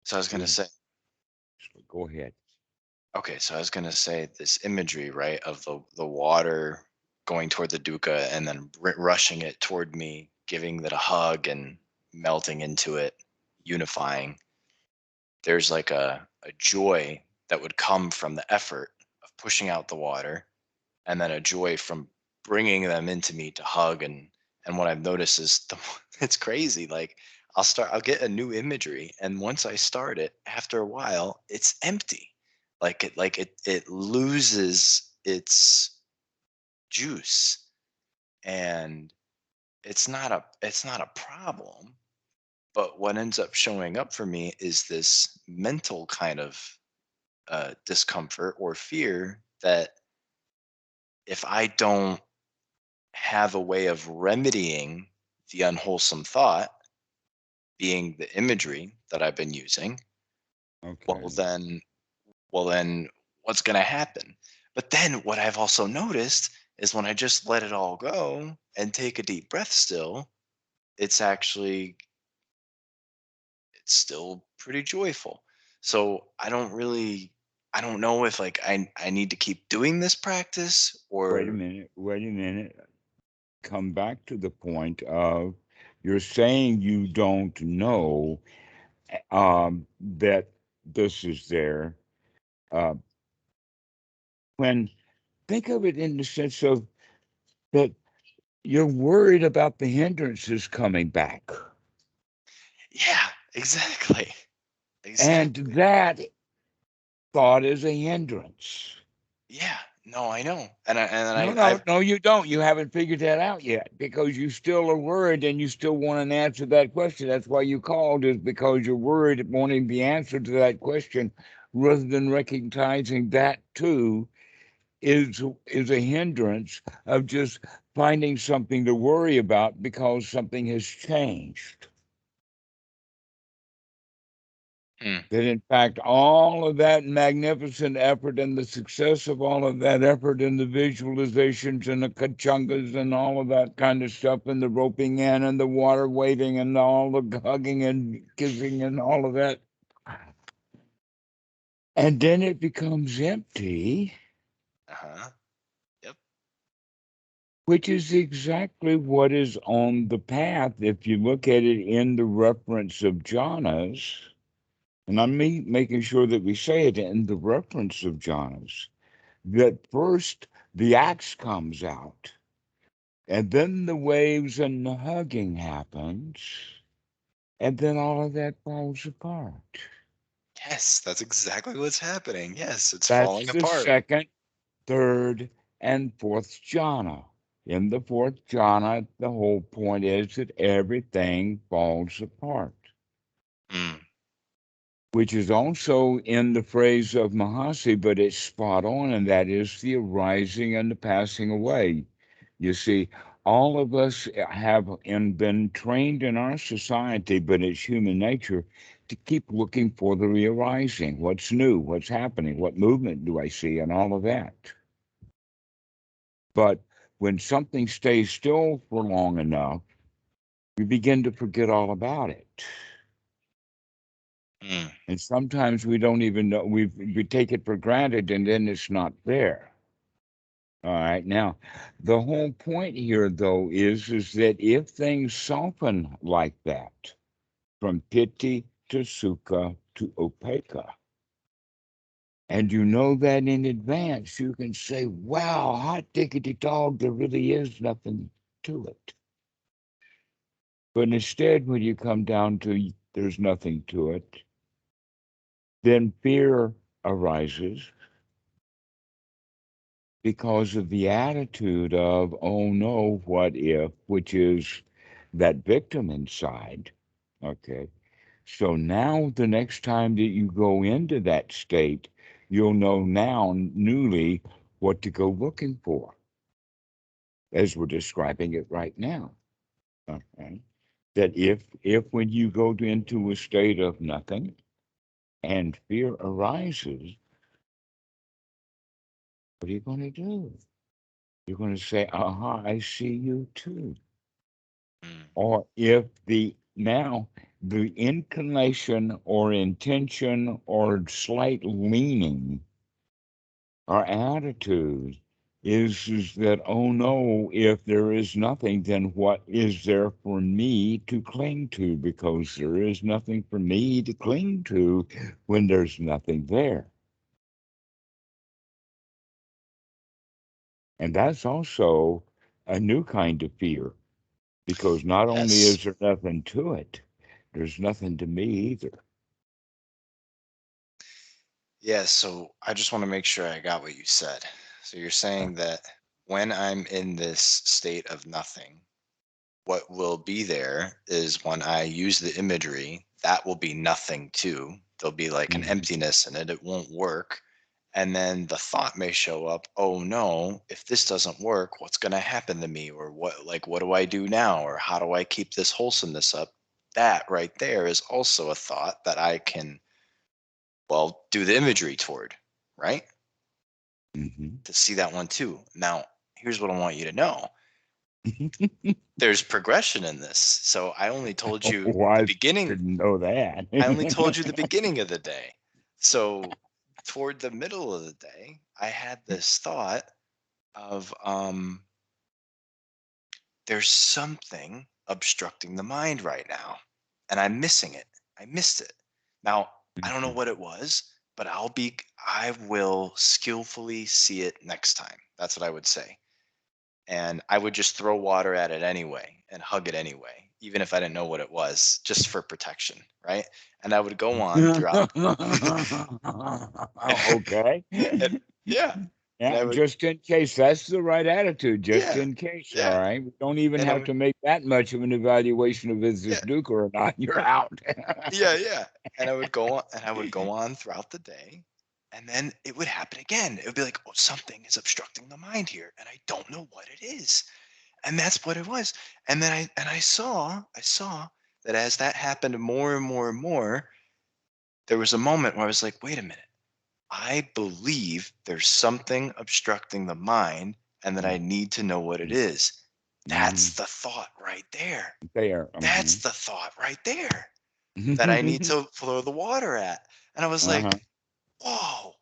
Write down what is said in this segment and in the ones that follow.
So I was going to say, Go ahead. okay, so I was going to say this imagery, right, of the water going toward the dukkha and then rushing it toward me, giving it a hug and melting into it, unifying. There's like a joy that would come from the effort of pushing out the water, and then a joy from bringing them into me to hug. And what I've noticed is it's crazy. Like I'll get a new imagery, and once I start it, after a while, it's empty. It loses its juice, and it's not a problem. But what ends up showing up for me is this mental kind of discomfort or fear that if I don't have a way of remedying the unwholesome thought, being the imagery that I've been using, well Okay. then, well then, what's going to happen? But then what I've also noticed is when I just let it all go and take a deep breath still, it's actually it's still pretty joyful. So I don't know if like I need to keep doing this practice Wait a or minute. Wait a minute. Come back to the point of you're saying you don't know that this is there. Uh, when think of it in the sense of that you're worried about the hindrances coming back, yeah, exactly. and Exactly. that thought is a hindrance. Yeah. No, I know. And No, no, I've no, you don't. You haven't figured that out yet because you still are worried and you still want an answer to that question. That's why you called, is because you're worried wanting the answer to that question rather than recognizing that too is a hindrance of just finding something to worry about because something has changed. hmm, That in fact, all of that magnificent effort and the success of all of that effort and the visualizations and the kachungas and all of that kind of stuff and the roping in and the water waiting and all the hugging and kissing and all of that. And then it becomes empty, uh-huh. Yep. which is exactly what is on the path. If you look at it in the reference of jhanas, and making sure that we say it in the reference of jhanas, that first the axe comes out, and then the waves and the hugging happens, and then all of that falls apart. Yes, that's exactly what's happening. Yes, it's That's falling the apart. second, third, and fourth jhana. In the fourth jhana, the whole point is that everything falls apart, Mm, which is also in the phrase of Mahasi, but it's spot on, and that is the arising and the passing away. You see, all of us have and been trained in our society, but it's human nature to keep looking for the re-arising. What's new? What's happening? What movement do I see? And all of that. But when something stays still for long enough, we begin to forget all about it. mm, And sometimes we don't even know, we take it for granted and then it's not there. All right. Now, the whole point here, though, is that if things soften like that, from piti to sukha to upekkha, and you know that in advance, you can say, "Wow, hot diggity dog, there really is nothing to it." But instead, when you come down to there's nothing to it, then fear arises because of the attitude of, "Oh no, what if," which is that victim inside. Okay. So now the next time that you go into that state, you'll know now newly what to go looking for, as we're describing it right now. Okay. That if when you go into a state of nothing and fear arises, what are you going to do? You're going to say, aha, I see you too. mm. Or if the Now, the inclination or intention or slight leaning our attitude is that, oh no, if there is nothing, then what is there for me to cling to? Because there is nothing for me to cling to when there's nothing there. And that's also a new kind of fear, because not only Yes. is there nothing to it, there's nothing to me either. Yeah, so I just want to make sure I got what you said. So you're saying that when I'm in this state of nothing, what will be there is when I use the imagery, that will be nothing too. There'll be like an Mhm. emptiness in it. It won't work. And then the thought may show up, oh no, if this doesn't work, what's going to happen to me? Or what do I do now? Or how do I keep this wholesomeness up? That right there is also a thought that I can, well, do the imagery toward, right? Mhm. To see that one too. Now, here's what I want you to know. There's progression in this. So I only told you Oh, the I beginning. didn't know that. I only told you the beginning of the day. So toward the middle of the day, I had this thought of there's something obstructing the mind right now and I'm missing it. I missed it. Now, I don't know what it was, but I will skillfully see it next time. That's what I would say. And I would just throw water at it anyway and hug it anyway, even if I didn't know what it was, just for protection, right? And I would go on throughout. Okay. And- yeah, and Yeah, I would, just in case. That's the right attitude, just yeah, in case. All yeah, right. We don't even and I have would, to make that much of an evaluation of is this yeah, dukkha or not. You're out. yeah, yeah, and I would go on throughout the day, and then it would happen again. It would be like, oh, something is obstructing the mind here, and I don't know what it is, and that's what it was. And then I saw that as that happened more and more and more, there was a moment where I was like, wait a minute. I believe there's something obstructing the mind and that I need to know what it is. That's Mhm. the thought right there. There. That's the thought right there that I need to throw the water at. And I was Uh-huh. like, whoa,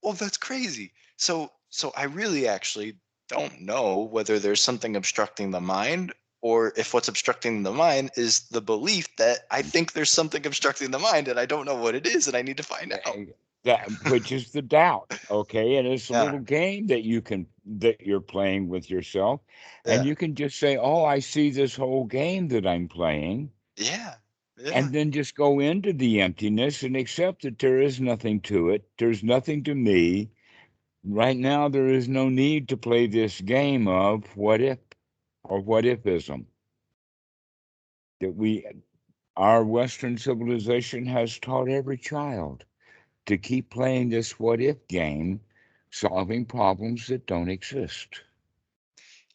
well, that's crazy. So I really actually don't know whether there's something obstructing the mind or if what's obstructing the mind is the belief that I think there's something obstructing the mind and I don't know what it is and I need to find out. Eh, that which is the doubt, okay? And it's a Yeah. little game that you're playing with yourself, and Yeah. you can just say, "Oh, I see this whole game that I'm playing," Yeah. Yeah. and then just go into the emptiness and accept that there is nothing to it. There's nothing to me. Right now, there is no need to play this game of what if or what ifism that our Western civilization has taught every child to keep playing this what if game, solving problems that don't exist.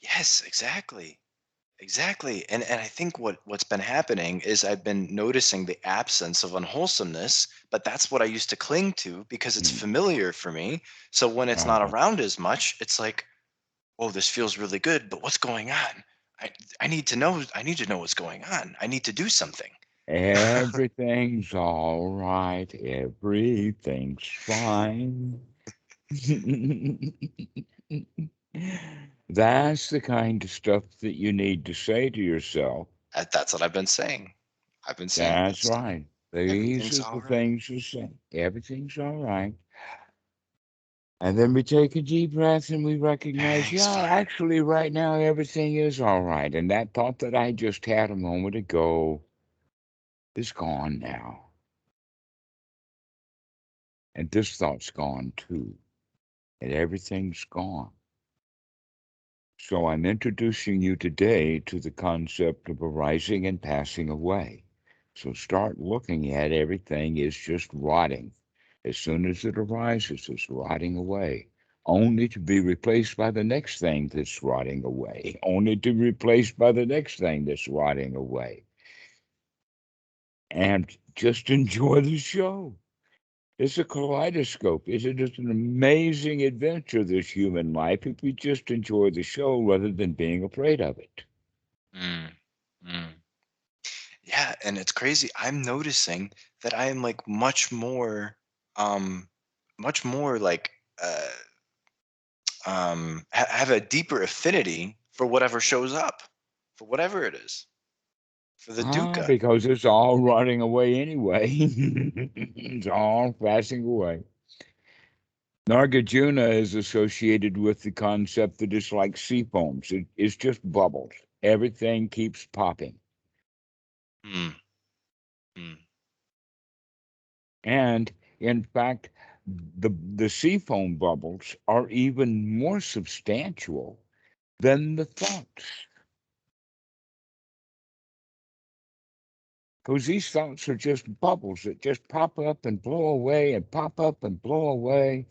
Yes, exactly. Exactly. And I think what's been happening is I've been noticing the absence of unwholesomeness, but that's what I used to cling to because it's Mm, familiar for me. So when it's not uh, around as much, it's like, oh, this feels really good, but what's going on? I I need to know what's going on. I need to do something. everything's all right. Everything's fine. That's the kind of stuff that you need to say to yourself. That's what I've been saying. I've been saying that That's stuff. right. These Everything's are all the right. things you say. Everything's all right. And then we take a deep breath and we recognize, Everything's yeah, fine. actually, right now, everything is all right. And that thought that I just had a moment ago is gone now. And this thought's gone too. And everything's gone. So I'm introducing you today to the concept of arising and passing away. So start looking at everything is just rotting. As soon as it arises, it's rotting away, only to be replaced by the next thing that's rotting away, only to be replaced by the next thing that's rotting away. And just enjoy the show. It's a kaleidoscope. It's just an amazing adventure, this human life, if we just enjoy the show rather than being afraid of it. Mm, mm. and it's crazy. I'm noticing that I am like um, much more like have a deeper affinity for whatever shows up, for whatever it is, for the dukkha. Because it's all running away anyway. It's all passing away. Nagarjuna is associated with the concept that it's like sea foams. It's just bubbles. Everything keeps popping. Mm, mm, And in fact, the sea foam bubbles are even more substantial than the thoughts. Because these thoughts are just bubbles that just pop up and blow away and pop up and blow away.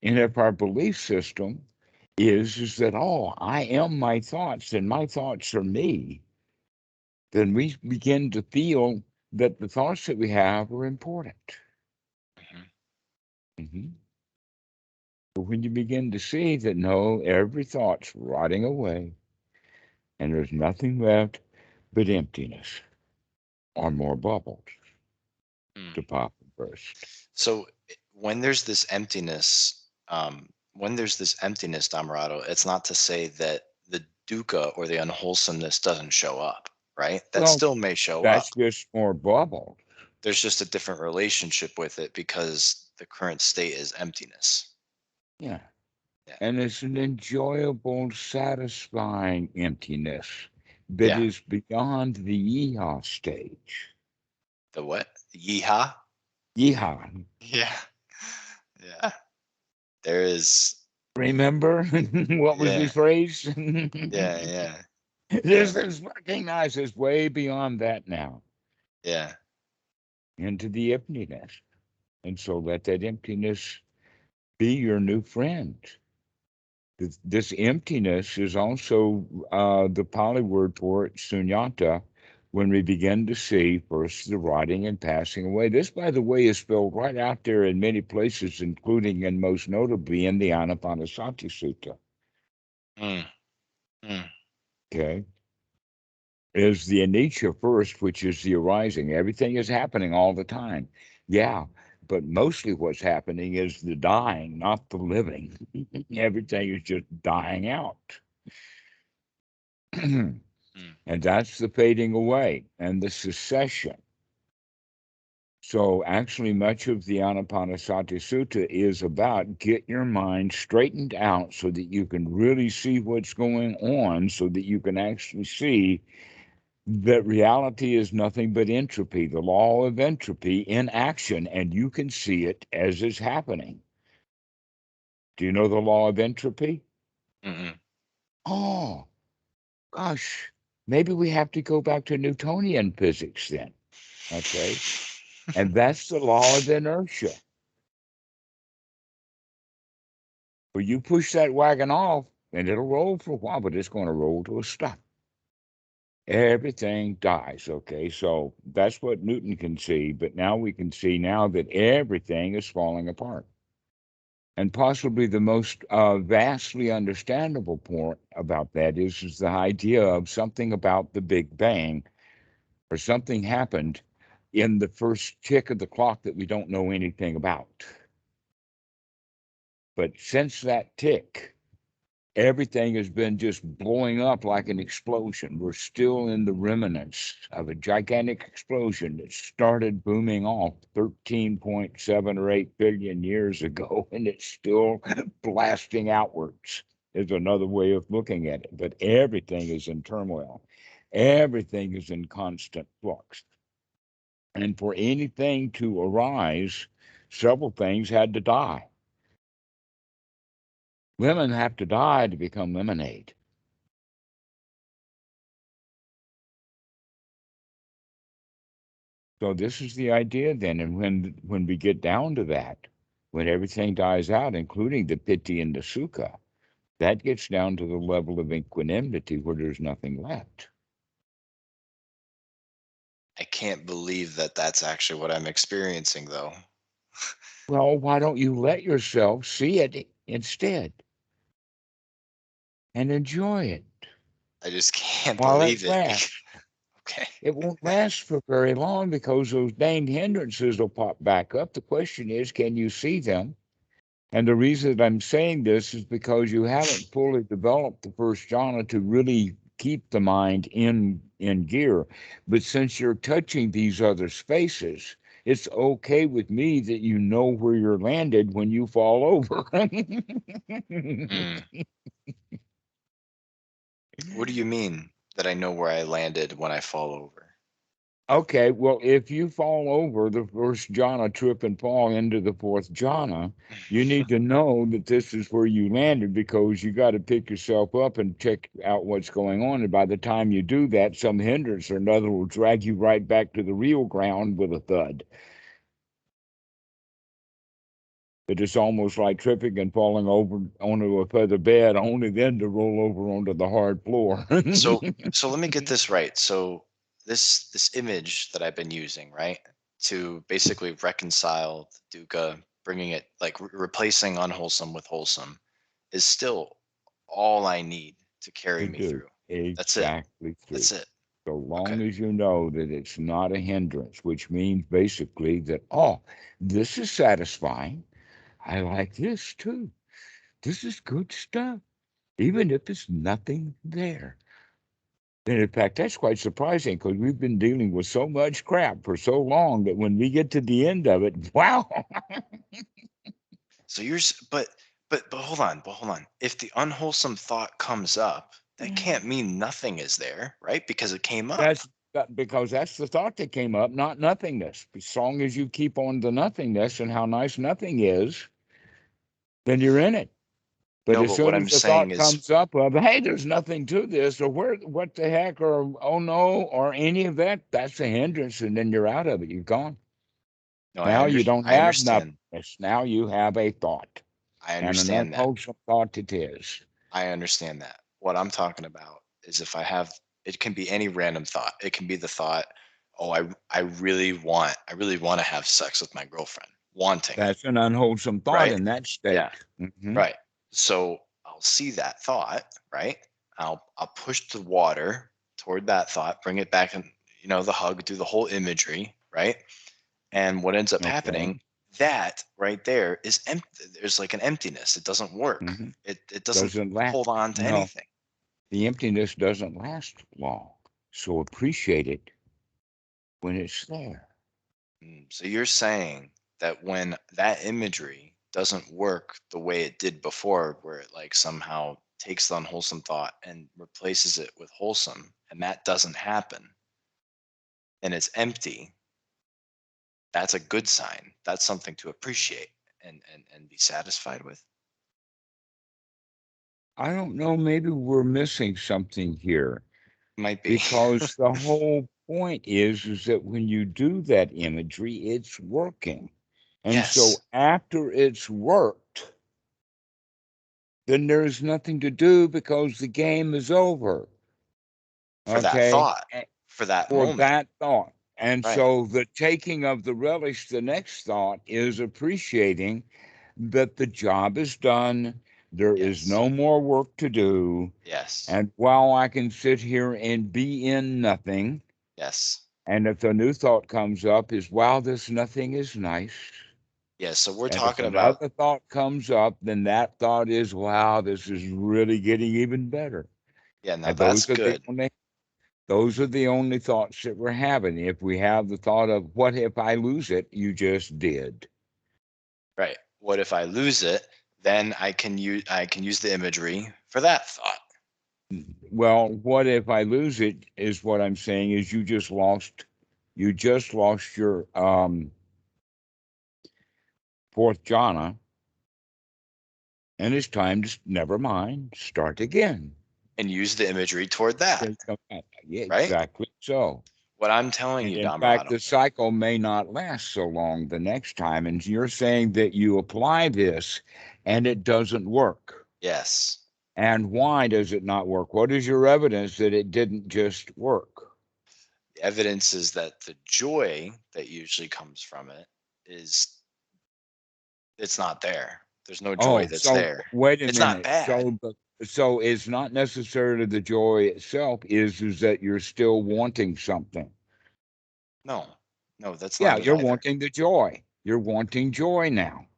And if our belief system is that, oh, I am my thoughts and my thoughts are me, then we begin to feel that the thoughts that we have are important. mhm, Mhm. But when you begin to see that no, every thought's rotting away and there's nothing left but emptiness or more bubbles mm. to pop and burst. So when there's this emptiness, Dhammarato, it's not to say that the dukkha or the unwholesomeness doesn't show up, right? That Well, still may show that's up. just more bubbles. There's just a different relationship with it because the current state is emptiness. Yeah. Yeah. And it's an enjoyable, satisfying emptiness that Yeah. is beyond the yeehaw stage. The what? Yeehaw? Yeehaw. Yeah. Yeah. There is. Remember what was the Yeah. phrase? Yeah. Yeah. Yeah. This is recognized as way beyond that now, Yeah. into the emptiness. And so let that emptiness be your new friend. This emptiness is also the Pali word for it, sunyata, when we begin to see first the rotting and passing away. This, by the way, is spelled right out there in many places, including and most notably in the Anapanasati Sutta. Mm, mm, Okay. Is the anicca first, which is the arising. Everything is happening all the time. Yeah, but mostly what's happening is the dying, not the living. Everything is just dying out. And mm, that's the fading away and the cessation. So actually, much of the Anapanasati Sutta is about get your mind straightened out so that you can really see what's going on, so that you can actually see that reality is nothing but entropy, the law of entropy in action, and you can see it as it's happening. Do you know the law of entropy? mm, Oh, gosh, maybe we have to go back to Newtonian physics then. Okay. And that's the law of inertia. Well, you push that wagon off and it'll roll for a while, but it's going to roll to a stop. Everything dies. Okay. So that's what Newton can see. But now we can see now that everything is falling apart. And possibly the most vastly understandable point about that is the idea of something about the Big Bang or something happened in the first tick of the clock that we don't know anything about. But since that tick, everything has been just blowing up like an explosion. We're still in the remnants of a gigantic explosion that started booming off 13.7 or 8 billion years ago, and it's still blasting outwards, is another way of looking at it. But everything is in turmoil, everything is in constant flux. And for anything to arise, several things had to die. Lemon have to die to become lemonade. So this is the idea then, and when we get down to that, when everything dies out, including the piti and the sukha, that gets down to the level of equanimity where there's nothing left. I can't believe that that's actually what I'm experiencing, though. Well, why don't you let yourself see it instead and enjoy it I just can't while it believe it. lasts? Okay. It won't last for very long because those dang hindrances will pop back up. The question is, can you see them? And the reason that I'm saying this is because you haven't fully developed the first jhana to really keep the mind in gear. But since you're touching these other spaces, it's okay with me that you know where you're landed when you fall over. Mm. What do you mean that I know where I landed when I fall over? Okay, well, if you fall over the first jhana, trip and fall into the fourth jhana, you need to know that this is where you landed because you got to pick yourself up and check out what's going on. And by the time you do that, some hindrance or another will drag you right back to the real ground with a thud. It is almost like tripping and falling over onto a feather bed, only then to roll over onto the hard floor. So so let me get this right. So this image that I've been using, right, to basically reconcile the dukkha, bringing it like replacing unwholesome with wholesome, is still all I need to carry To me do through. That's it. exactly true. That's it. So Okay. long as you know that it's not a hindrance, which means basically that, oh, this is satisfying. I like this too. This is good stuff, even if there's nothing there. And in fact, that's quite surprising because we've been dealing with so much crap for so long that when we get to the end of it, wow. So but hold on. If the unwholesome thought comes up, that can't mean nothing is there, right? Because it came up. Because that's the thought that came up, not nothingness. As long as you keep on the nothingness and how nice nothing is, then you're in it. But No, as but what soon as I'm the saying thought is comes up of, hey, there's nothing to this, or where, what the heck, or oh no, or any of that, that's a hindrance, and then you're out of it. You're gone. no, Now you don't I have understand. nothingness. Now you have a thought, I and an understand that. unwholesome thought it is. I understand that. What I'm talking about is if I have, it can be any random thought. It can be the thought, oh, I really want to have sex with my girlfriend. Wanting, That's an unwholesome thought right? in that Yeah, state. Hmm. right. So I'll see that thought, right? I'll push the water toward that thought, bring it back and the hug, do the whole imagery, right? And what ends up Okay. happening, that right there is empty. There's like an emptiness. It doesn't work. Hmm. It doesn't Doesn't last. hold on to No, anything. the emptiness doesn't last long. So appreciate it when it's there. So you're saying that when that imagery doesn't work the way it did before, where it like somehow takes the unwholesome thought and replaces it with wholesome, and that doesn't happen, and it's empty, that's a good sign. That's something to appreciate and be satisfied with. I don't know, maybe we're missing something here Might be. because the whole point is that when you do that imagery, it's working. And so Yes, after it's worked, then there's nothing to do because the game is over. for that Okay. thought, for that For moment. that thought. And Right. so the taking of the relish, the next thought is appreciating that the job is done. There is Yes. no more work to do. Yes. And while I can sit here and be in nothing, Yes. and if a new thought comes up, is wow, this nothing is nice. Yes. So we're And if talking about, another thought comes up, then that thought is wow, this is really getting even better. yeah, now And that's good. those are the only thoughts that we're having. If we have the thought of what if I lose it, you just did. Right. What if I lose it? Then I can use the imagery for that thought. Well, what if I lose it is what I'm saying is you just lost your fourth jhana, and it's time to never mind, start again. And use the imagery toward that. Yeah, Right? exactly so. What I'm telling And you, in fact, Dhammarato. the cycle may not last so long the next time. And you're saying that you apply this and it doesn't work. Yes. And why does it not work? What is your evidence that it didn't just work? The evidence is that the joy that usually comes from it is it's not there. There's no joy Oh, that's so there. wait a It's not minute. bad. So it's not necessarily the joy itself, is that you're still wanting something. No, no, that's Yeah, not it you're either. wanting the joy. You're wanting joy now.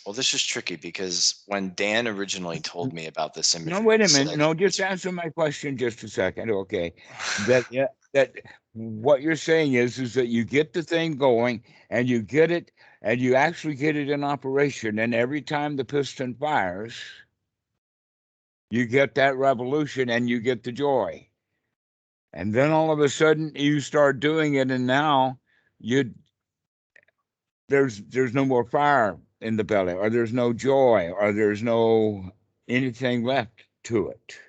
Well, this is tricky because when Dan originally told me about this No, imagery, wait he a minute. said No, just it's answer my question just a second. Okay. That yeah, that what you're saying is that you get the thing going and you get it and you actually get it in operation. And every time the piston fires, you get that revolution and you get the joy. And then all of a sudden you start doing it, and now you there's no more fire in the belly, or there's no joy, or there's no anything left to it.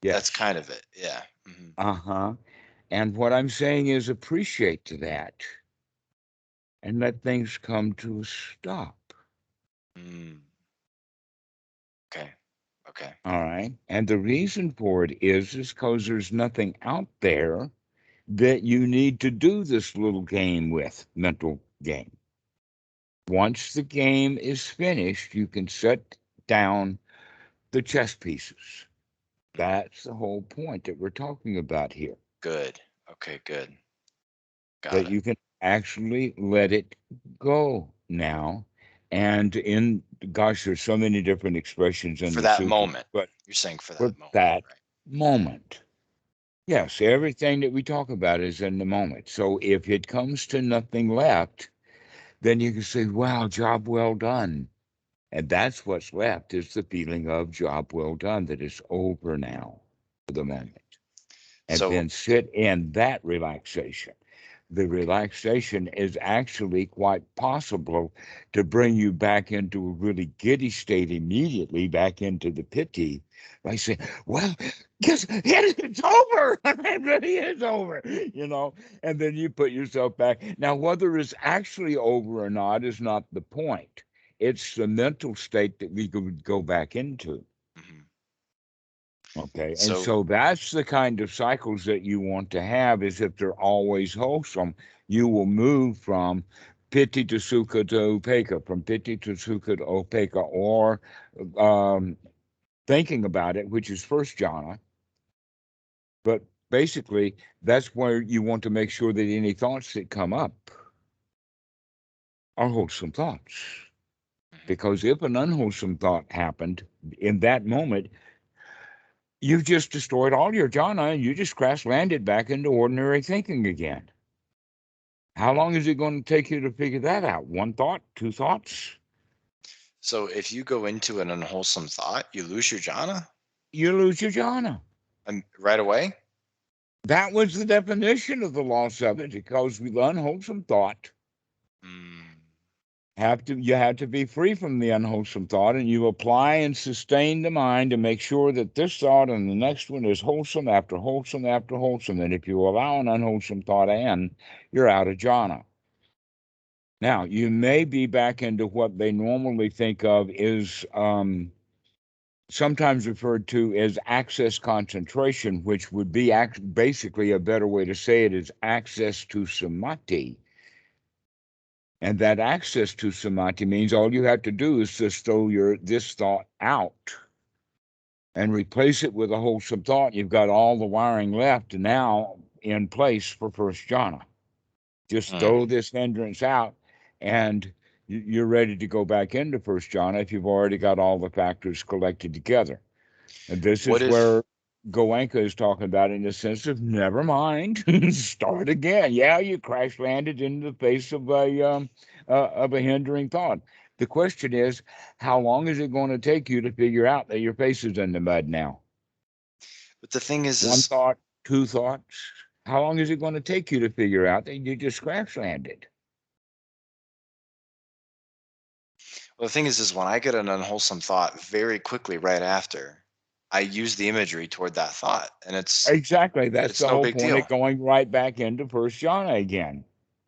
that's Yes. kind of it. Yeah. Hmm. Uh-huh. And what I'm saying is appreciate that and let things come to a stop. Mm, okay. Okay. All right. And the reason for it is because there's nothing out there that you need to do this little game with, mental game. Once the game is finished, you can set down the chess pieces. Mm, That's the whole point that we're talking about here. good. Okay. Good. Got That it. you can actually let it go now. And in, gosh, there's so many different expressions in For the that sutras, moment. but You're saying for for that moment, that right? moment, Yeah. yes, everything that we talk about is in the moment. So if it comes to nothing left, then you can say, wow, job well done. And that's what's left, is the feeling of job well done, that it's over now for the Okay. moment. And So then sit in that relaxation. The okay. relaxation is actually quite possible to bring you back into a really giddy state immediately, back into the piti, by saying, well, guess it's over. It really is over, and then you put yourself back. Now, whether it's actually over or not is not the point. It's the mental state that we could go back into. Hmm. Okay. And So so that's the kind of cycles that you want to have, is if they're always wholesome, you will move from piti to sukha to upekkha, from piti to sukha to upekkha, or um, thinking about it, which is first jhana. But basically, that's where you want to make sure that any thoughts that come up are wholesome thoughts. mhm. Because if an unwholesome thought happened in that moment, you've just destroyed all your jhana and you just crash landed back into ordinary thinking again. How long is it going to take you to figure that out? One thought, two thoughts? So if you go into an unwholesome thought, you lose your jhana You lose your jhana. right away. That was the definition of the loss of it, because with unwholesome thought, Mm, you have to be free from the unwholesome thought, and you apply and sustain the mind to make sure that this thought and the next one is wholesome after wholesome after wholesome. And if you allow an unwholesome thought in, you're out of jhana. Now, you may be back into what they normally think of is sometimes referred to as access concentration, which would be basically a better way to say it is access to samadhi. And that access to samadhi means all you have to do is just throw this thought out and replace it with a wholesome thought. You've got all the wiring left now in place for first jhana. Just mm. throw this hindrance out, and you're ready to go back into first jhana if you've already got all the factors collected together. And this What is if where Goenka is talking about, in the sense of never mind, start again. Yeah, you crash landed into the face of a hindering thought. The question is, how long is it going to take you to figure out that your face is in the mud now? but the thing One is thought, two thoughts. How long is it going to take you to figure out that you just crash landed? well, the thing is when I get an unwholesome thought very quickly right after, I use the imagery toward that thought, and Exactly. That's it's the no whole big point of deal. going right back into first jhana again,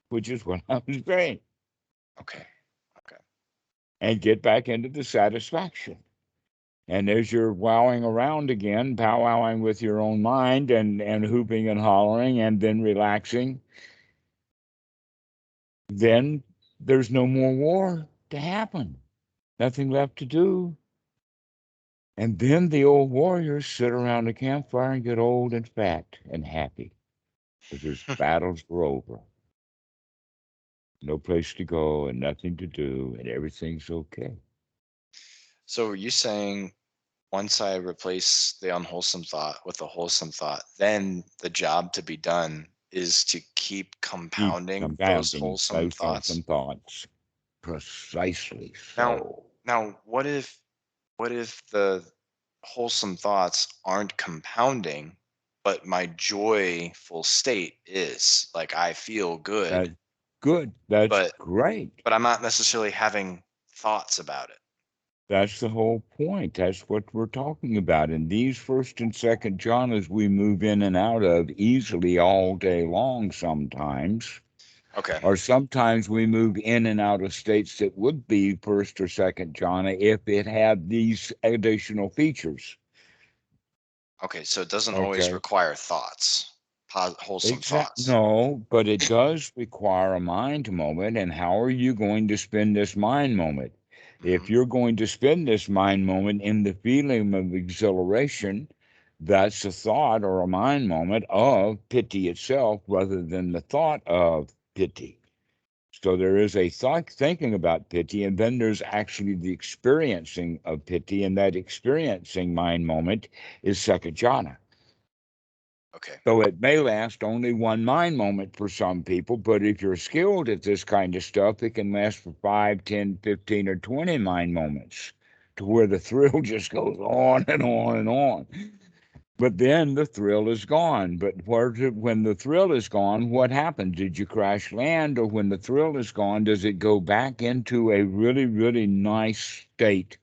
which is what I was saying, Okay. Okay. and get back into the satisfaction. And as you're wowing around again, powwowing with your own mind, and hooping and hollering and then relaxing, then there's no more war to happen. Nothing left to do. And then the old warriors sit around the campfire and get old and fat and happy because their battles were over. No place to go and nothing to do, and everything's okay. So are you saying once I replace the unwholesome thought with a wholesome thought, then the job to be done is to keep Keep compounding those compounding wholesome those thoughts? wholesome thoughts. Precisely Now, so. now, what if the wholesome thoughts aren't compounding, but my joyful state is? Like I feel good, That's good. That's but great. I'm not necessarily having thoughts about it. That's the whole point. That's what we're talking about. In these first and second jhanas, we move in and out of easily all day long sometimes. Okay. Or sometimes we move in and out of states that would be first or second jhana if it had these additional features. Okay, so it doesn't always Okay. require thoughts, wholesome Exact thoughts. no, but it does require a mind moment. And how are you going to spend this mind moment? If Hmm. you're going to spend this mind moment in the feeling of exhilaration, that's a thought or a mind moment of pity itself rather than the thought of pity. So there is a thought thinking about pity, and then there's actually the experiencing of pity, and that experiencing mind moment is second jhana. Okay. So it may last only one mind moment for some people, but if you're skilled at this kind of stuff, it can last for 5, 10, 15, or 20 mind moments to where the thrill just goes on and on and on. But then the thrill is gone. But when the thrill is gone, what happens? Did you crash land? Or when the thrill is gone, does it go back into a really, really nice state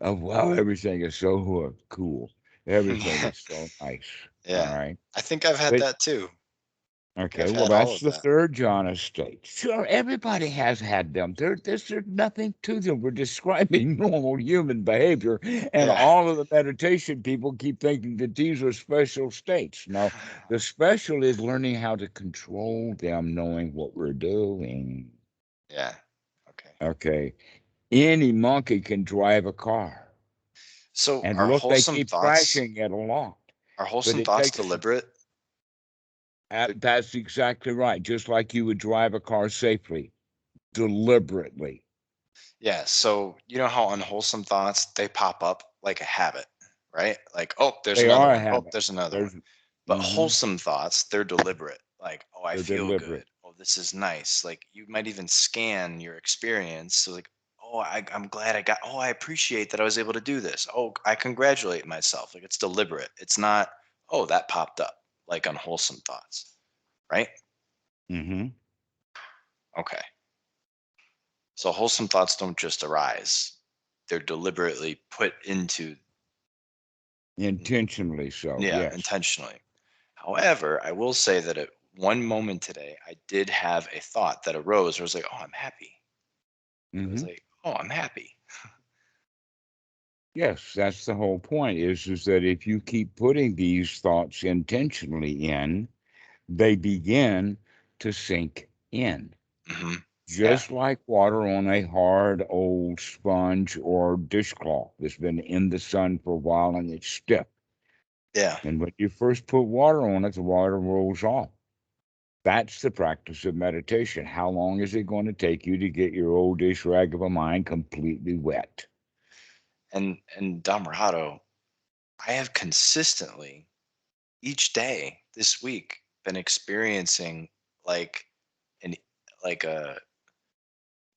of, wow, everything is so cool. Everything is so nice. All Yeah. right. I think I've had But that too. I think okay, I've well, had all that's of the that. third jhana state. Sure, everybody has had them. There's nothing to them. We're describing normal human behavior, and Yeah. all of the meditation people keep thinking that these are special states. No, the special is learning how to control them, knowing what we're doing. Yeah. Okay. Okay, any monkey can drive a car, So and look, they keep crashing it a lot, are but wholesome it thoughts takes. deliberate? The- That's exactly right. Just like you would drive a car safely, deliberately. Yeah. So you know how unwholesome thoughts they pop up like a habit, right? Like, oh, there's They another are a one. Oh, habit. there's another one. There's, But hmm wholesome thoughts, they're deliberate. Like, oh, I they're feel deliberate. good. Oh, this is nice. Like you might even scan your experience. So like, oh, I'm glad I got. Oh, I appreciate that I was able to do this. Oh, I congratulate myself. Like it's deliberate. It's not. Oh, that popped up like unwholesome thoughts, right? hmm Okay. So wholesome thoughts don't just arise. They're deliberately put into, Intentionally so, yeah, yes. intentionally. However, I will say that at one moment today, I did have a thought that arose where I was like, oh, I'm happy. I was hmm like, oh, I'm happy. Yes, that's the whole point is that if you keep putting these thoughts intentionally in, they begin to sink in. Hmm. Yeah. Just like water on a hard old sponge or dishcloth that's been in the sun for a while and it's stiff. Yeah. And when you first put water on it, the water rolls off. That's the practice of meditation. How long is it going to take you to get your old dish rag of a mind completely wet? And Dhammarato, I have consistently each day this week been experiencing like an like a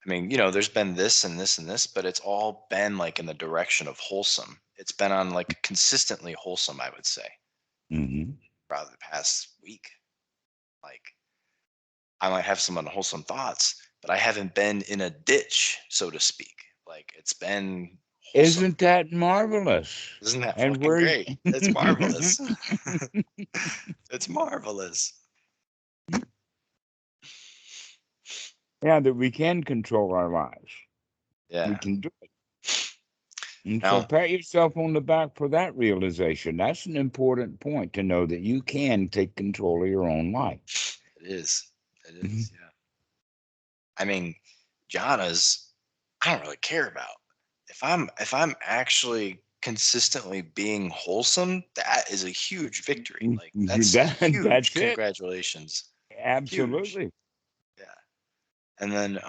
I mean, there's been this and this and this, but it's all been like in the direction of wholesome. It's been on like consistently wholesome, I would say, hmm throughout the past week. Like I might have some unwholesome thoughts, but I haven't been in a ditch, so to speak. Like it's been wholesome. Isn't that marvelous? Isn't that And fucking where, great? It's marvelous. It's marvelous. yeah, that we can control our lives. We Yeah. can do it. And so Now pat yourself on the back for that realization. That's an important point to know that you can take control of your own life. it is. It Mhm. is. Yeah. I mean, jhanas, I don't really care about. If I'm actually consistently being wholesome, that is a huge victory. Like that's huge. That's it. Congratulations. Huge. Absolutely. Yeah. And then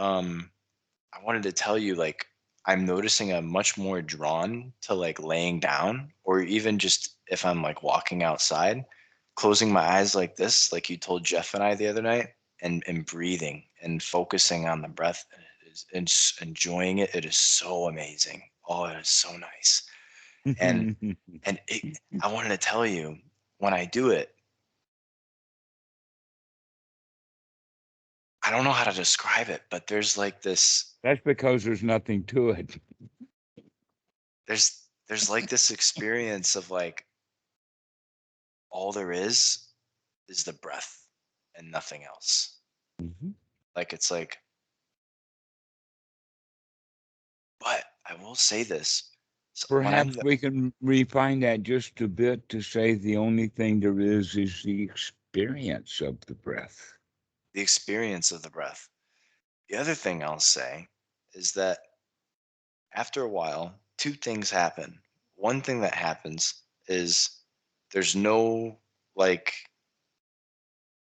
I wanted to tell you, like, I'm noticing I'm much more drawn to like laying down, or even just if I'm like walking outside, closing my eyes like this, like you told Jeff and I the other night, and breathing and focusing on the breath, and it is and enjoying it. It is so amazing. Oh, it is so nice. And I wanted to tell you, when I do it, I don't know how to describe it, but there's like this That's because there's nothing to it. there's like this experience of like all there is the breath and nothing else. Mhm. Like it's like, but I will say this. So when Perhaps we can refine that just a bit to say the only thing there is the experience of the breath. the experience of the breath. The other thing I'll say is that after a while, two things happen. One thing that happens is there's no like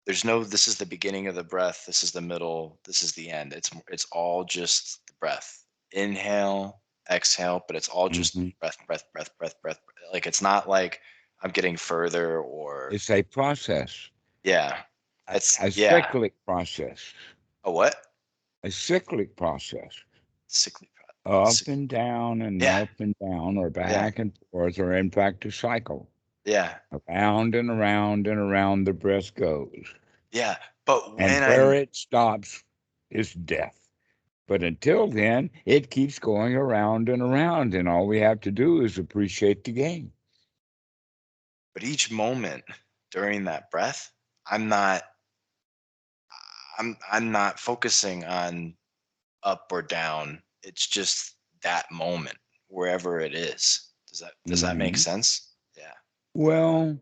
there's no this is the beginning of the breath, this is the middle, this is the end. It's all just the breath. Inhale, exhale, but it's all just Mhm. breath, breath, breath, breath, breath. Like it's not like I'm getting further or It's a process, yeah. a It's yeah. cyclic process, A what? a cyclic process. Sickly breath. Up and down and Yeah, up and down, or yeah, back and forth, or in fact a cycle. yeah, Around and around the breath goes. yeah. But And when where I'm it stops is death. But until then, it keeps going around, and all we have to do is appreciate the game. but each moment during that breath, I'm not I'm not focusing on up or down. It's just that moment wherever it is. Does that make Hmm. sense? Yeah. Well,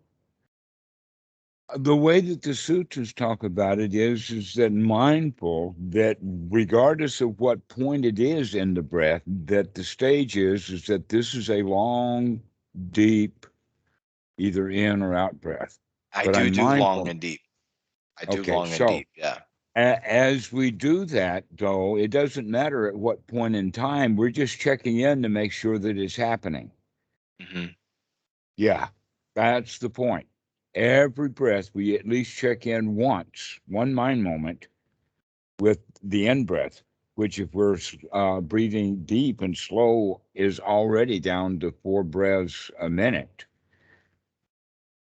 the way that the sutras talk about it is that mindful, that regardless of what point it is in the breath, that the stage is that this is a long, deep, either in or out breath. I But do I'm do long mindful. and deep. I do Okay, long and so deep. Yeah. as we do that, though, it doesn't matter at what point in time, we're just checking in to make sure that it's happening. Hmm. Yeah, that's the point. Every breath, we at least check in once, one mind moment with the in breath, which, if we're breathing deep and slow, is already down to 4 breaths a minute,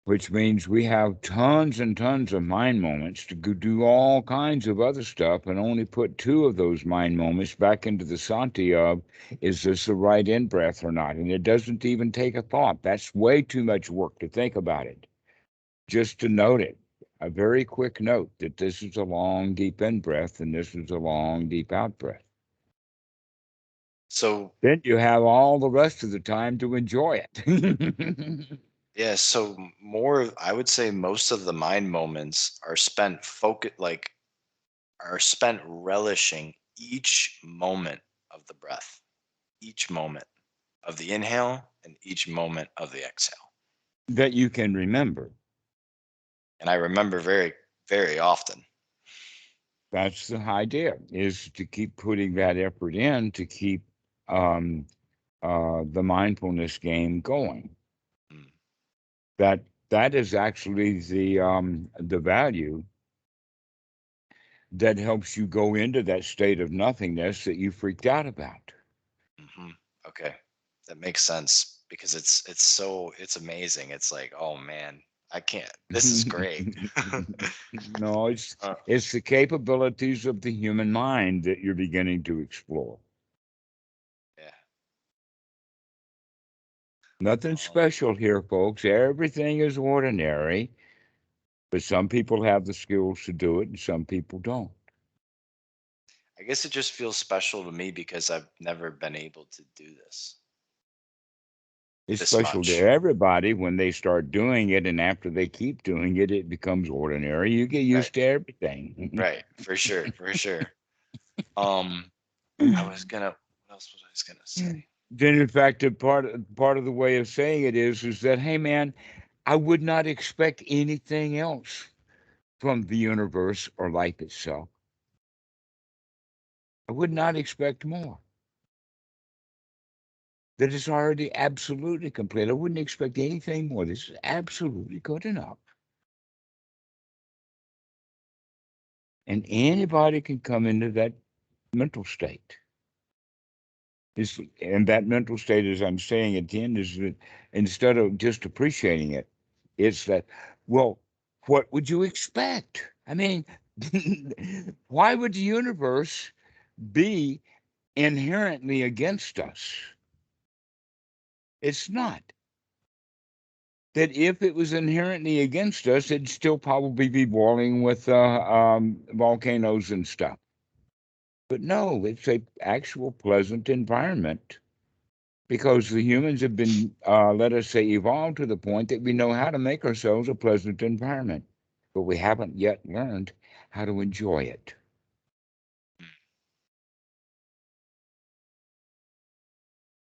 which means we have tons and tons of mind moments to go do all kinds of other stuff and only put 2 of those mind moments back into the santi of, is this the right in breath or not? And it doesn't even take a thought. That's way too much work to think about it. Just to note it, a very quick note that this is a long, deep in breath and this is a long, deep out breath. So Then you have all the rest of the time to enjoy it. yeah, so I would say most of the mind moments are spent are spent relishing each moment of the breath, each moment of the inhale and each moment of the exhale. That you can remember. And I remember very, very often. That's the idea, is to keep putting that effort in to keep um, the mindfulness game going. Mm. That that is actually the value that helps you go into that state of nothingness that you freaked out about. Hmm. Okay, that makes sense because it's amazing. It's like, oh man, I can't. This is great. No, it's uh, it's the capabilities of the human mind that you're beginning to explore. yeah. Nothing Um, special here, folks. Everything is ordinary, but some people have the skills to do it and some people don't. I guess it just feels special to me because I've never been able to do It's this special to much. everybody when they start doing it, and after they keep doing it, it becomes ordinary. You get Right. used to everything. Right. For sure. For sure. Um, I was gonna. What else was I was gonna say? Then, in fact, a part of the way of saying it is that, hey, man, I would not expect anything else from the universe or life itself. I would not expect more. That is already absolutely complete. I wouldn't expect anything more. This is absolutely good enough. And anybody can come into that mental state. And that mental state, as I'm saying at the end, is that instead of just appreciating it, it's that, well, what would you expect? I mean, why would the universe be inherently against us? It's not. That if it was inherently against us, it'd still probably be boiling with volcanoes and stuff. But no, it's a actual pleasant environment because the humans have been, let us say, evolved to the point that we know how to make ourselves a pleasant environment, but we haven't yet learned how to enjoy it.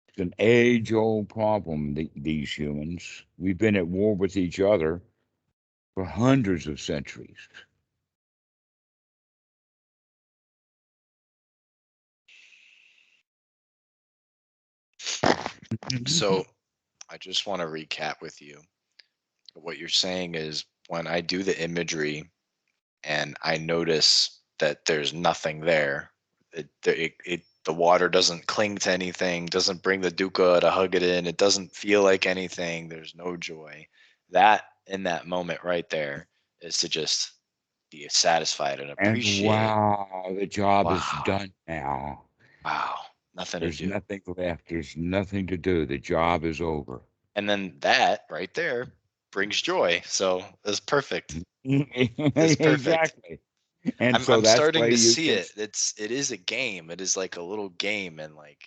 It's an age-old problem, these humans. We've been at war with each other for hundreds of centuries. So I just want to recap with you. What you're saying is when I do the imagery and I notice that there's nothing there, the water doesn't cling to anything, doesn't bring the dukkha to hug it in, it doesn't feel like anything, there's no joy. That in that moment right there is to just be satisfied and And appreciate. wow, the job is Wow, done now. wow, nothing to There's do. nothing left. There's nothing to do. The job is over. And then that right there brings joy. So it's perfect. It's perfect. Exactly. And I'm so I'm that's starting why to you see can. it. It is a game. It is like a little game, and like,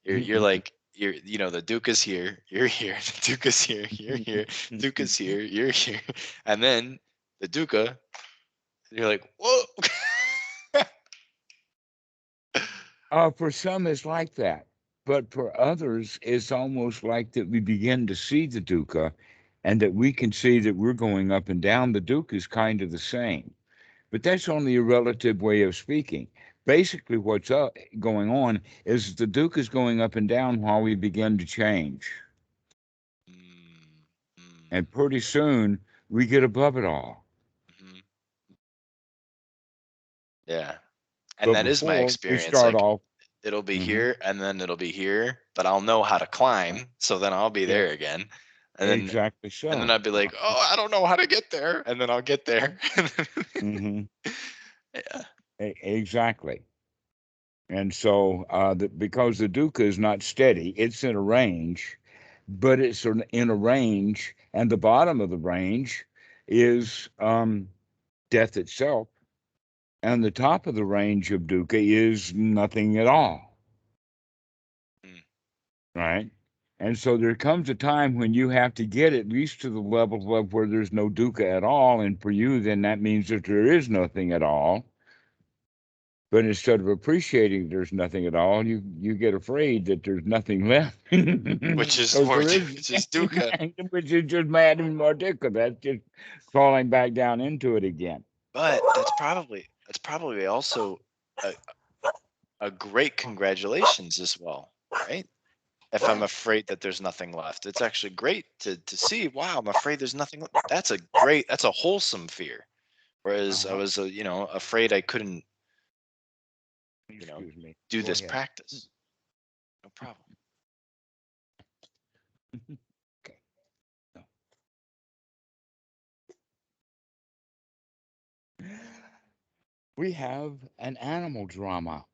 you're like the Duke is here, you're here, the Duke is here, you're here, Duke is here, you're here, and then the Duca, you're like, whoa. For some, it's like that. But for others, it's almost like that we begin to see the dukkha and that we can see that we're going up and down. The dukkha is kind of the same. But that's only a relative way of speaking. Basically, what's going on is the dukkha is going up and down while we begin to change. Mm, And mm, pretty soon, we get above it all. mhm. Yeah, and But that is my before we experience. start Like, off, it'll be mhm, here and then it'll be here, but I'll know how to climb, so then I'll be yeah, there again. And then exactly and then so. I'd be like, "Oh, I don't know how to get there." And then I'll get there. Hmm. Yeah. Exactly. And so, because the dukkha is not steady, it's in a range, but it's in a range, and the bottom of the range is death itself, and the top of the range of dukkha is nothing at all, Mm. right? And so there comes a time when you have to get at least to the level of where there's no dukkha at all, and for you, then that means that there is nothing at all. But instead of appreciating there's nothing at all, you get afraid that there's nothing left Which is because more there is, which is dukkha. which is just mad and more dukkha. That's just falling back down into it again. But that's probably also a, a great congratulations as well, right? If I'm afraid that there's nothing left, it's actually great to see, wow, I'm afraid there's nothing left. That's a wholesome fear. Whereas I Uh-huh. was, afraid I couldn't, you know, Excuse me. do Go this ahead. practice. No problem. Okay. We have an animal drama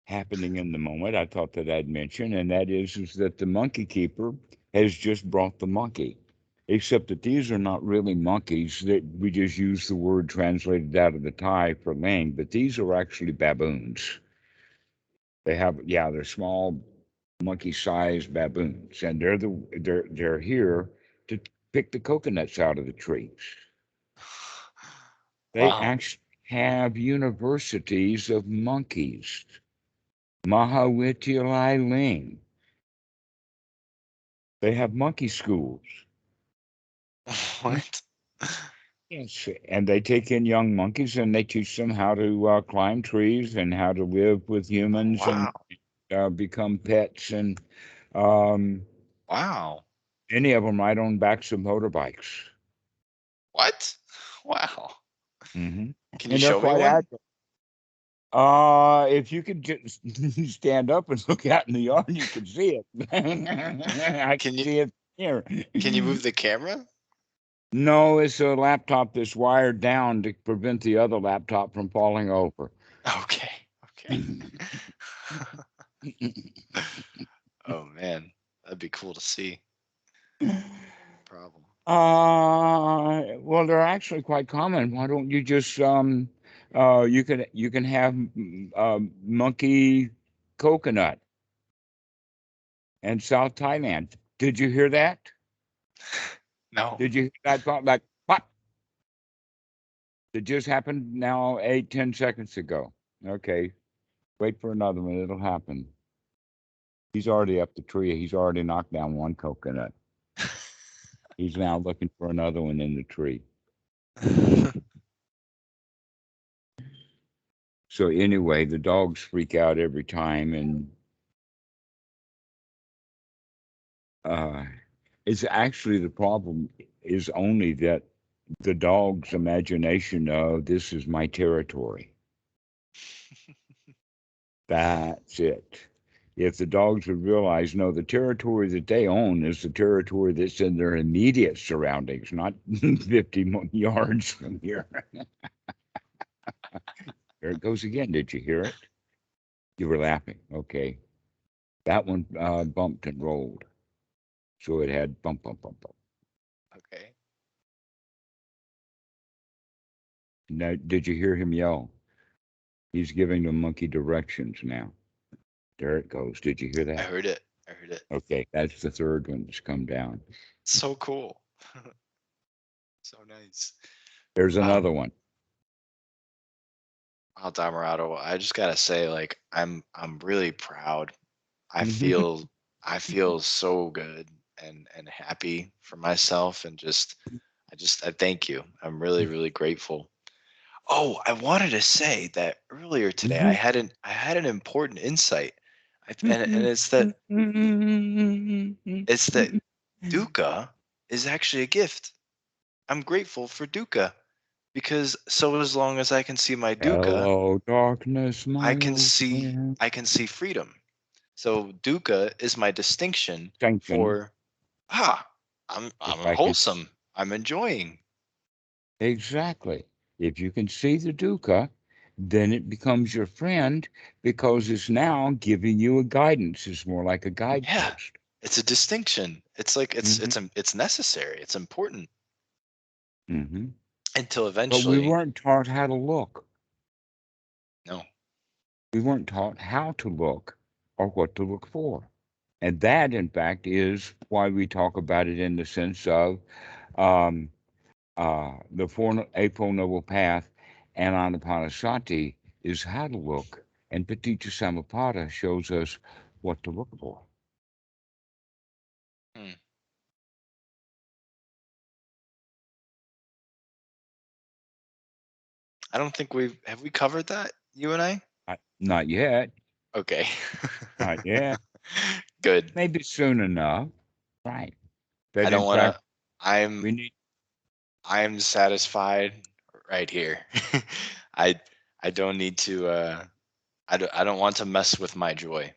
happening in the moment. I thought that I'd mention, and that is that the monkey keeper has just brought the monkey. Except that these are not really monkeys. That we just use the word translated out of the Thai for ling, but these are actually baboons. They have, yeah, they're small monkey-sized baboons, and they're here to pick the coconuts out of the trees. They Wow. actually have universities of monkeys. Mahawityalai Ling. They have monkey schools. What? Yes, and they take in young monkeys and they teach them how to climb trees and how to live with Oh, humans and wow. become pets. And um, Wow. many of them ride on backs of motorbikes. What? Wow. Hmm. Can you And they're show me quite one? active. If you could just stand up and look out in the yard, you could see it. I Can can you see it here. can you move the camera? No, it's a laptop that's wired down to prevent the other laptop from falling over. Okay. Okay. Oh man, that'd be cool to see. Problem. Well, they're actually quite common. Why don't you just you can have monkey coconut in South Thailand. Did you hear that? No. Did you hear that thought like what? It just happened now 8, 10 seconds ago. Okay, wait for another one. It'll happen. He's already up the tree. He's already knocked down one coconut. He's now looking for another one in the tree. So anyway, the dogs freak out every time, and uh, it's actually the problem is only that the dog's imagination of this is my territory. That's it. If the dogs would realize, no, the territory that they own is the territory that's in their immediate surroundings, not 50 yards from here. There it goes again. Did you hear it? You were laughing. Okay. That one bumped and rolled. So it had bump, bump, bump, bump. Okay. Now, did you hear him yell? He's giving the monkey directions now. There it goes. Did you hear I that? heard it. I heard it. Okay. That's the third one that's come down. So cool. So nice. There's Wow. another one. Wow, Dhammarato. I just gotta say, like, I'm really proud. I Mhm. feel I feel so good and happy for myself and I thank you. I'm really, really grateful. Oh, I wanted to say that earlier today I had an important insight. And it's that dukkha is actually a gift. I'm grateful for dukkha because so as long as I can see my dukkha, Hello, darkness, I my can old see friend. I can see freedom. So dukkha is my distinction Sanction. for I'm If I can, wholesome. I'm enjoying. exactly. If you can see the dukkha, then it becomes your friend because it's now giving you a guidance. It's more like a Yeah. guidepost. It's a distinction. It's like it's Hmm. it's it's necessary. It's important Hmm. until But we eventually weren't taught how to look. no. We weren't taught how to look or what to look for. And that, in fact, is why we talk about it in the sense of um, the Eightfold Noble Path and Anapanasati is how to look, and Paticca Samuppada shows us what to look for. Hmm. I don't think we covered that, you and I? Not yet, Okay. not yet. Good. Maybe soon enough, right? I But don't in want to fact, I'm we need. I'm satisfied right here. I I don't need to I don't want to mess with my joy.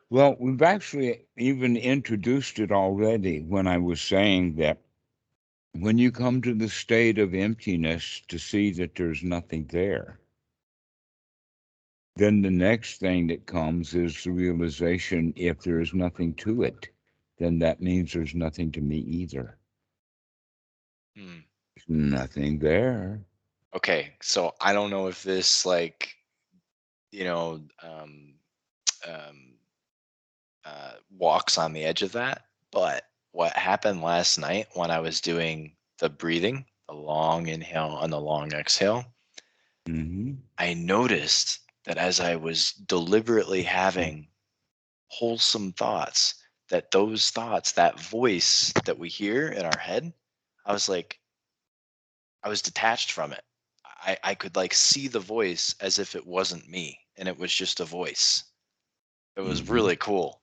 Well, we've actually even introduced it already when I was saying that when you come to the state of emptiness to see that there's nothing there, then the next thing that comes is the realization if there is nothing to it, then that means there's nothing to me either. Hmm. There's nothing there. Okay, so I don't know if this like, you know, um walks on the edge of that. But what happened last night when I was doing the breathing, the long inhale and the long exhale, Mm-hmm. I noticed that as I was deliberately having wholesome thoughts, that those thoughts, that voice that we hear in our head, I was like, I was detached from it. I could like see the voice as if it wasn't me and it was just a voice. It was Mm-hmm. really cool.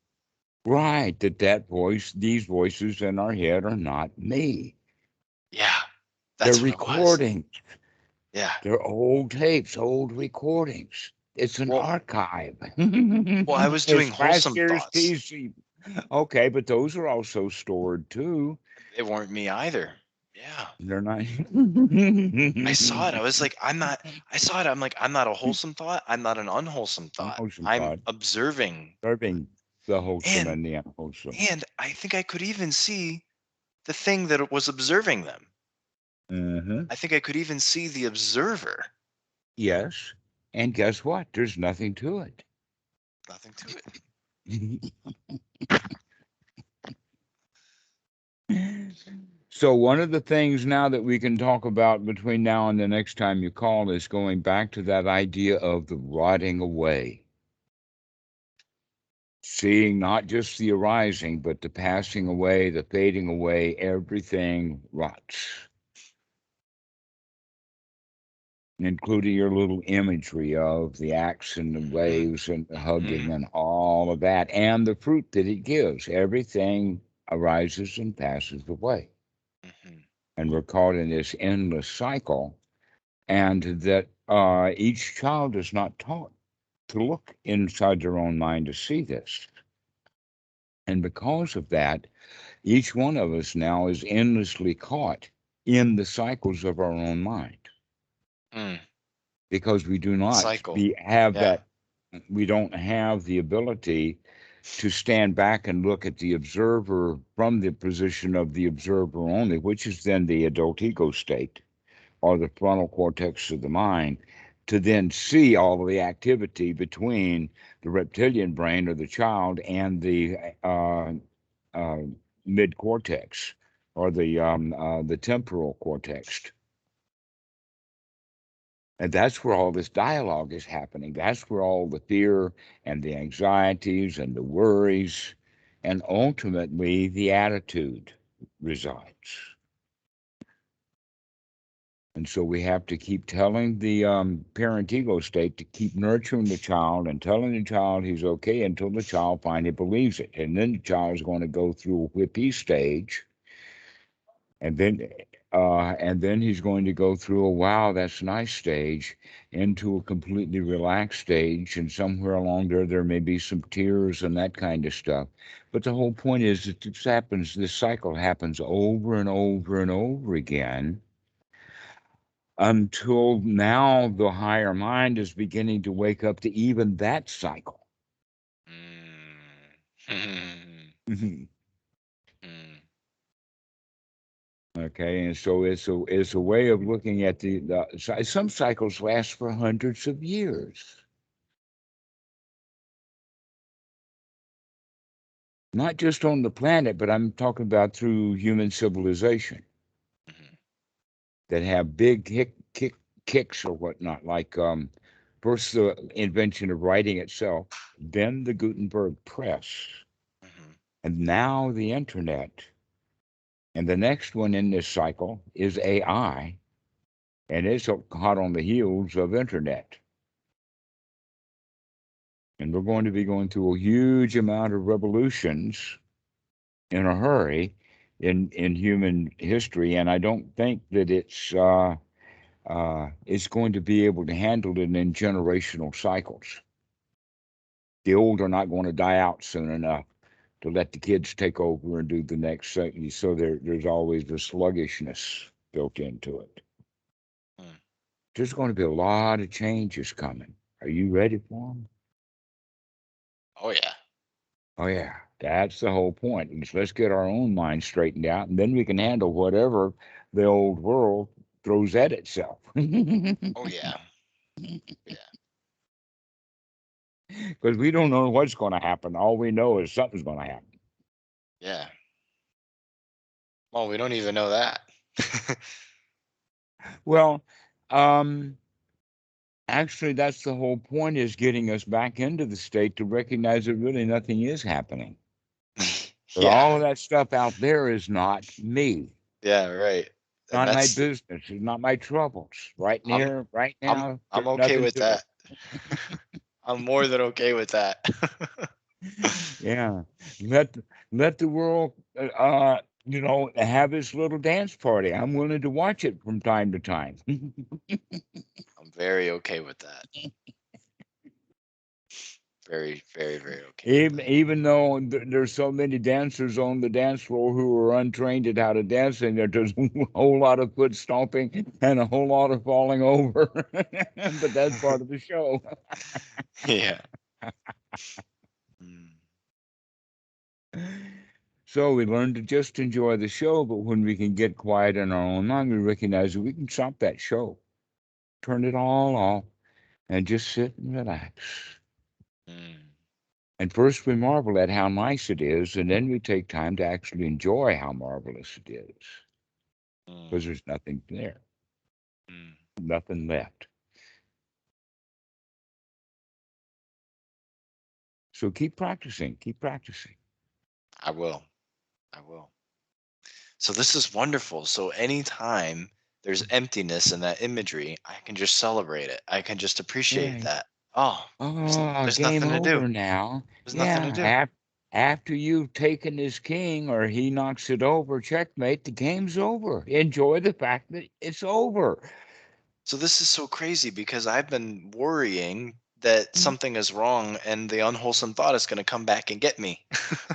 Right, that voice, these voices in our head are not me. Yeah, They're that's what it was. recordings. Yeah. They're old tapes, old recordings. It's an Well, archive. well, I was doing It's last wholesome year's thoughts. TC. Okay, but those are also stored too. They weren't me either. Yeah. They're not. I saw it. I was like, I'm not, I saw it. I'm like, I'm not a wholesome thought. I'm not an unwholesome thought. Unwholesome I'm thought, observing. serving the wholesome And, and the unwholesome. and I think I could even see the thing that was observing them. Hmm. I think I could even see the observer. Yes. And guess what? There's nothing to it. Nothing to it. So one of the things now that we can talk about between now and the next time you call is going back to that idea of the rotting away. Seeing not just the arising, but the passing away, the fading away, everything rots, including your little imagery of the axe and the Hmm. waves and the Hmm. hugging and all of that, and the fruit that it gives. Everything arises and passes away. Hmm. And we're caught in this endless cycle, and that each child is not taught to look inside their own mind to see this. And because of that, each one of us now is endlessly caught in the cycles of our own mind Mm. because we do not Cycle. have Yeah. that, we don't have the ability to stand back and look at the observer from the position of the observer only, which is then the adult ego state or the frontal cortex of the mind, to then see all of the activity between the reptilian brain of the child and the uh, mid cortex or the temporal cortex. And that's where all this dialogue is happening. That's where all the fear and the anxieties and the worries and ultimately the attitude resides. And so we have to keep telling the parent ego state to keep nurturing the child and telling the child he's okay until the child finally believes it. And then the child is going to go through a whippy stage, and then he's going to go through a wow, that's nice stage into a completely relaxed stage. And somewhere along there may be some tears and that kind of stuff. But the whole point is that this cycle happens over and over and over again until now the higher mind is beginning to wake up to even that cycle. Mm. Mhm. Mm. Okay, and so it's a way of looking at some cycles last for hundreds of years, not just on the planet, but I'm talking about through human civilization Mhm. that have big kicks or whatnot, like first the invention of writing itself, then the Gutenberg press, Mhm. and now the internet. And the next one in this cycle is AI, and it's hot on the heels of internet. And we're going to be going through a huge amount of revolutions in a hurry in human history, and I don't think that it's going to be able to handle it in generational cycles. The old are not going to die out soon enough to let the kids take over and do the next thing. So there's always the sluggishness built into it. Mm. There's going to be a lot of changes coming. Are you ready for them? Oh yeah. Oh, yeah. That's the whole point. Is let's get our own mind straightened out, and then we can handle whatever the old world throws at itself. Oh yeah. Yeah. Because we don't know what's going to happen. All we know is something's going to happen. Yeah. Well, we don't even know that. Well, actually, that's the whole point, is getting us back into the state to recognize that really nothing is happening. But Yeah. all of that stuff out there is not me, Yeah, right. And not my that's business, it's not my troubles. Right I'm near, right I'm now, I'm there's okay nothing with to that. I'm more than okay with that. it. Yeah, let let the world, have its little dance party. I'm willing to watch it from time to time. I'm very okay with that. Very, very, very okay with Even that. even though there's so many dancers on the dance floor who are untrained at how to dance, and there's a whole lot of foot stomping and a whole lot of falling over, but that's part of the show. Yeah. Mm, So we learn to just enjoy the show, but when we can get quiet in our own mind, we recognize that we can stop that show, turn it all off, and just sit and relax. mm, And first we marvel at how nice it is, and then we take time to actually enjoy how marvelous it is, because mm, there's nothing there, mm. nothing left. So keep practicing, keep practicing. I will. I will. So this is wonderful. So anytime there's emptiness in that imagery, I can just celebrate it. I can just appreciate Yeah. that. Oh, Oh, there's game nothing to do. over now. There's nothing to Yeah. do. After you've taken his king or he knocks it over, checkmate, the game's over. Enjoy the fact that it's over. So this is so crazy because I've been worrying that something is wrong and the unwholesome thought is going to come back and get me.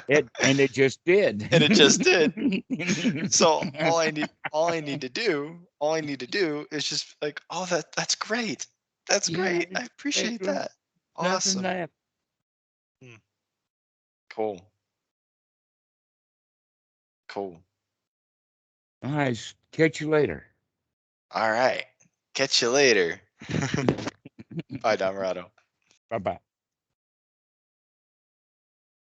It just did. And it just did. So all I need to do is just like, oh, that's great. That's Yeah, great. I there's appreciate that. nothing Awesome. left. Hmm, cool. Cool. All right, catch you later. All right. Catch you later. Bye, Dhammarato. Bye bye.